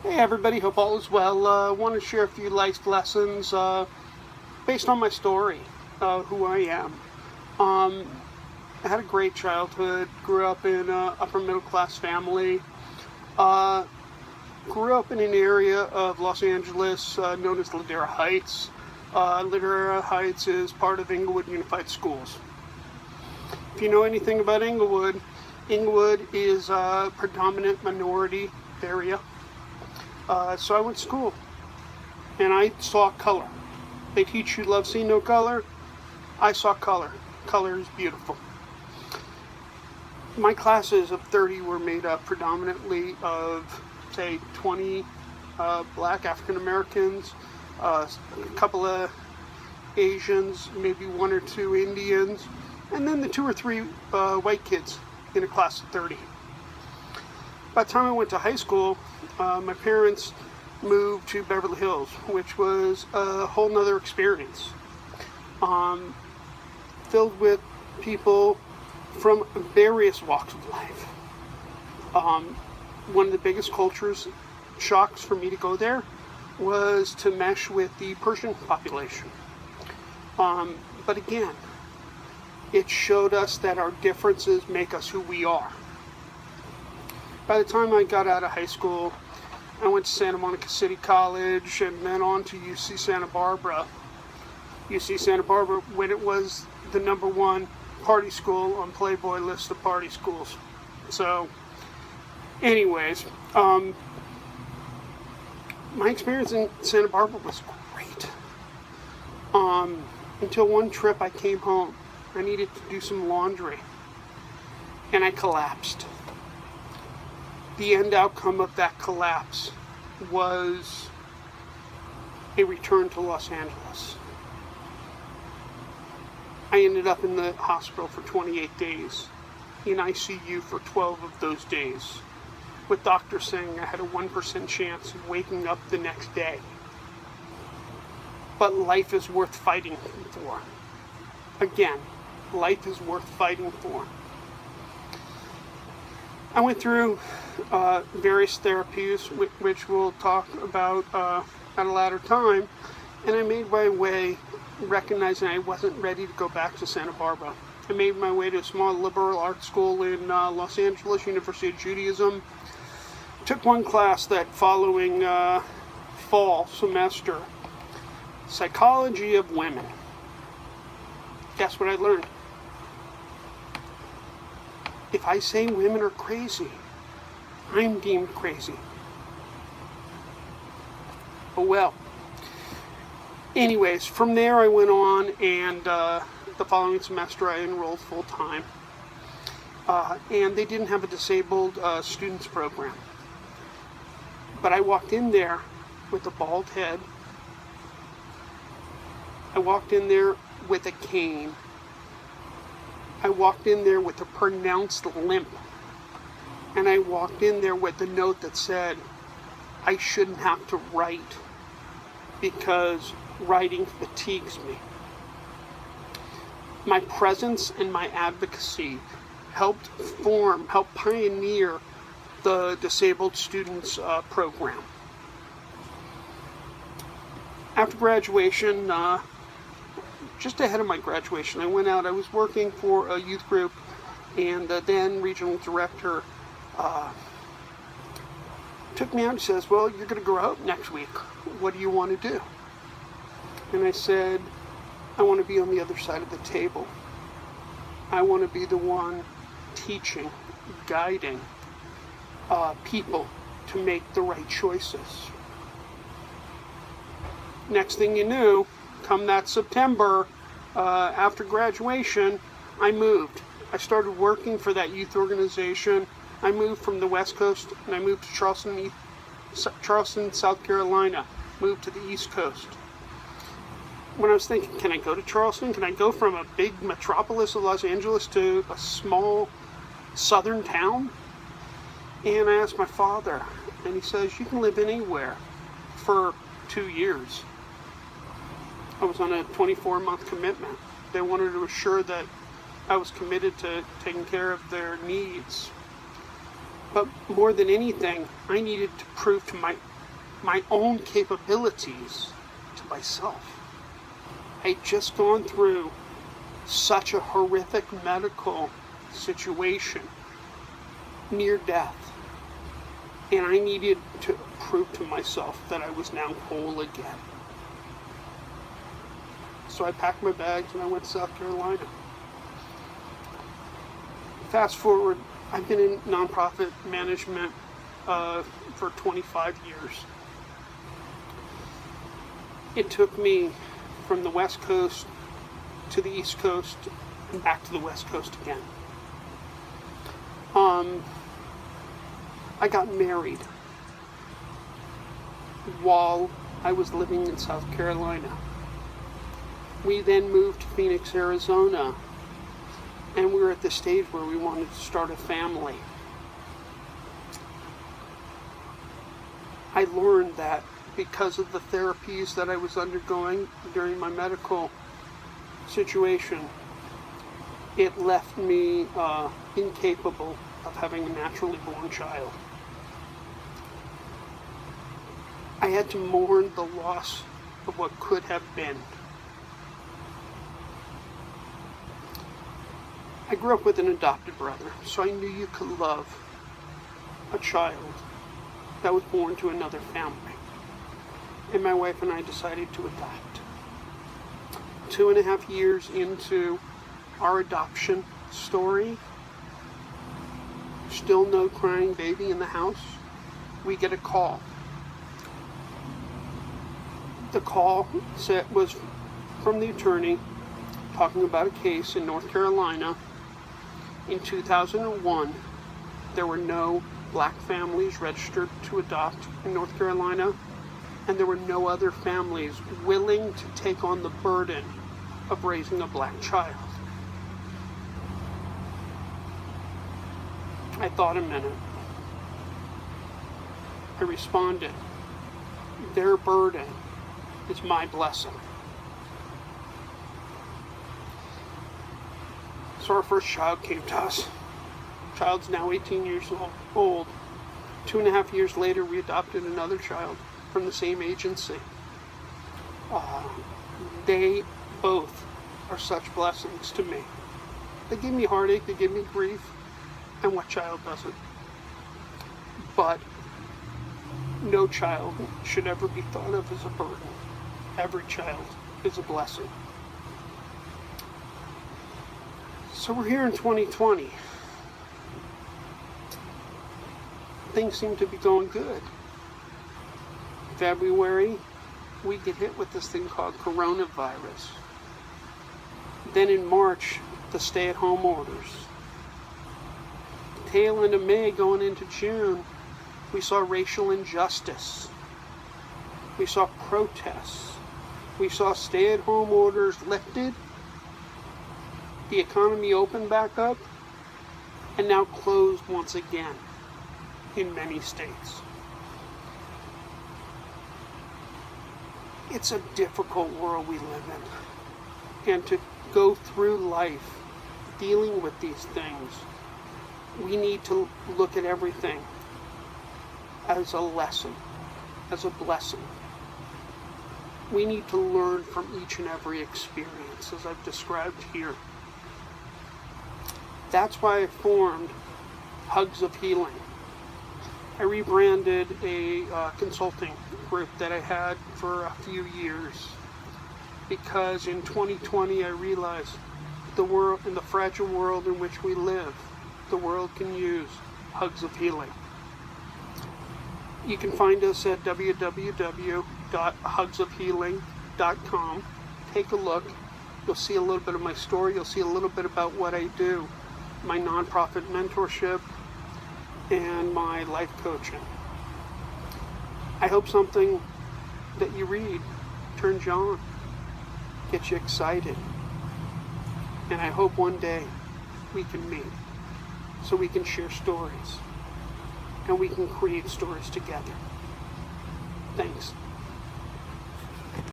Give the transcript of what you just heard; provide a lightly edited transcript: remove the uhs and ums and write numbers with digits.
Hey everybody, hope all is well. Want to share a few life lessons based on my story, who I am. Um, I had a great childhood, grew up in an upper middle class family, uh, grew up in an area of Los Angeles known as Ladera Heights. Ladera Heights is part of Inglewood Unified Schools. If you know anything about Inglewood, Inglewood is a predominant minority area. So I went to school, and I saw color. They teach you love seeing no color. I saw color. Color is beautiful. My classes of 30 were made up predominantly of, say, 20 black African Americans, a couple of Asians, maybe one or two Indians, and then the two or three white kids in a class of 30. By the time I went to high school, my parents moved to Beverly Hills, which was a whole nother experience, filled with people from various walks of life. One of the biggest cultures shocks for me to go there was to mesh with the Persian population. But again, it showed us that our differences make us who we are. By the time I got out of high school, I went to Santa Monica City College and then on to UC Santa Barbara. UC Santa Barbara, when it was the #1 party school on Playboy list of party schools. So, anyways, my experience in Santa Barbara was great. Until one trip I came home. I needed to do some laundry, and I collapsed. The end outcome of that collapse was a return to Los Angeles. I ended up in the hospital for 28 days, in ICU for 12 of those days, with doctors saying I had a 1% chance of waking up the next day. But life is worth fighting for. Again, life is worth fighting for. I went through various therapies, which we'll talk about at a later time, and I made my way recognizing I wasn't ready to go back to Santa Barbara. I made my way to a small liberal arts school in Los Angeles, University of Judaism. Took one class that following fall semester, Psychology of Women. Guess what I learned? If I say women are crazy, I'm deemed crazy. Oh well. Anyways, from there I went on, and the following semester I enrolled full time. And they didn't have a disabled students program. But I walked in there with a bald head. I walked in there with a cane. I walked in there with a pronounced limp, and I walked in there with a note that said I shouldn't have to write because writing fatigues me. My presence and my advocacy helped pioneer the Disabled Students Program. After graduation, just ahead of my graduation, I went out. I was working for a youth group, and the then regional director took me out and says, well, you're going to grow up next week. What do you want to do? And I said, I want to be on the other side of the table. I want to be the one teaching, guiding people to make the right choices. Next thing you knew, come that September, after graduation, I moved. I started working for that youth organization. I moved from the West Coast, and I moved to Charleston, South Carolina. Moved to the East Coast. When I was thinking, can I go to Charleston? Can I go from a big metropolis of Los Angeles to a small southern town? And I asked my father, and he says, you can live anywhere for 2 years. I was on a 24-month commitment. They wanted to assure that I was committed to taking care of their needs. But more than anything, I needed to prove to my own capabilities to myself. I'd just gone through such a horrific medical situation, near death, and I needed to prove to myself that I was now whole again. So I packed my bags and I went to South Carolina. Fast forward, I've been in nonprofit management for 25 years. It took me from the West Coast to the East Coast and back to the West Coast again. I got married while I was living in South Carolina. We then moved to Phoenix, Arizona, and we were at the stage where we wanted to start a family. I learned that because of the therapies that I was undergoing during my medical situation, it left me incapable of having a naturally born child. I had to mourn the loss of what could have been. I grew up with an adopted brother, so I knew you could love a child that was born to another family. And my wife and I decided to adopt. 2.5 years into our adoption story, still no crying baby in the house, we get a call. The call was from the attorney talking about a case in North Carolina. In 2001, there were no black families registered to adopt in North Carolina, and there were no other families willing to take on the burden of raising a black child. I thought a minute. I responded, their burden is my blessing. So our first child came to us. Child's now 18 years old. 2.5 years later, we adopted another child from the same agency. They both are such blessings to me. They give me heartache, they give me grief, and what child doesn't? But no child should ever be thought of as a burden. Every child is a blessing. So we're here in 2020. Things seem to be going good. February, we get hit with this thing called coronavirus. Then in March, the stay-at-home orders. Tail end of May going into June, we saw racial injustice. We saw protests. We saw stay-at-home orders lifted. The economy opened back up, and now closed once again in many states. It's a difficult world we live in, and to go through life dealing with these things, we need to look at everything as a lesson, as a blessing. We need to learn from each and every experience, as I've described here. That's why I formed Hugs of Healing. I rebranded a consulting group that I had for a few years, because in 2020 I realized the world, in the fragile world in which we live, the world can use Hugs of Healing. You can find us at www.hugsofhealing.com. Take a look. You'll see a little bit of my story. You'll see a little bit about what I do, my nonprofit mentorship, and my life coaching. I hope something that you read turns you on, gets you excited, and I hope one day we can meet so we can share stories and we can create stories together. Thanks.